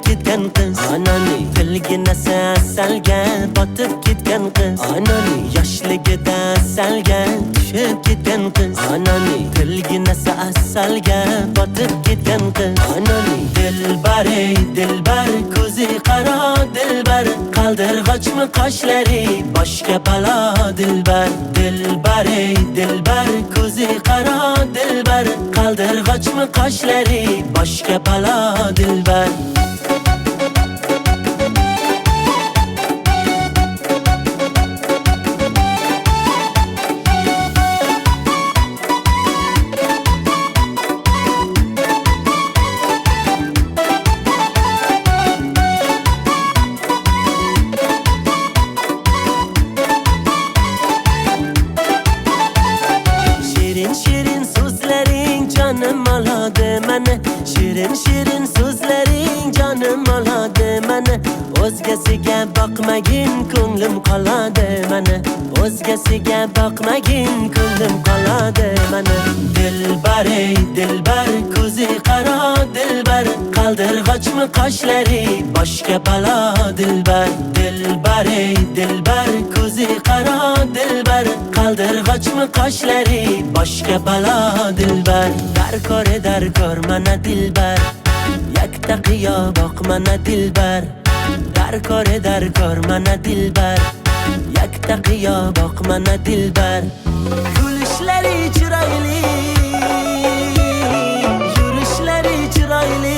ketgan qiz anani tilgina salga botib ketgan qiz anani yoshligida salga tushib ketgan qiz anani tilgina salga botib ketgan qiz anani dilbar ey dilbar ko'zi qaro dilbar qaldirg'ochmi qoshlari boshga balo dilbar dilbar ey dilbar ko'zi qaro dilbar qaldirg'ochmi qoshlari boshga balo dilbar Shirin so'zlaring jonim oladi meni Shirin so'zlaring jonim oladi meni O'zgasiga boqmagin ko'nglim qoladi meni O'zgasiga boqmagin ko'nglim qoladi meni Dilbar ey dilbar ko'zi qaro dilbar qaldirg'ochmi qoshlari boshga balo dilbar dilbar ey dilbar ko'zi qaro dilbar qaldirg'ochmi qoshlari boshga balo dilbar darkor mana dilbar yakta qiyo boq mana dilbar darkor mana dilbar yakta qiyo boq mana dilbar kulishlari chiroyli yurishlari chiroyli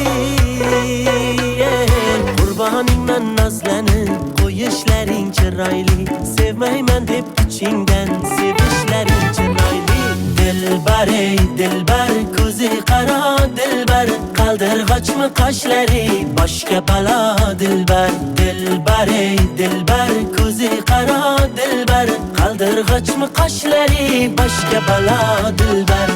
qurboningman nozlanib qo'yishlaring chiroyli sevmayman deb ichingdan sevishlaring chiroyli dilbar ey dilbar ko'zi qaro dilbar qaldirg'ochmi qoshlari boshga balo dilbar dilbar ey dilbar ko'zi qaro dilbar qaldirg'ochmi qoshlari boshga balo dilbar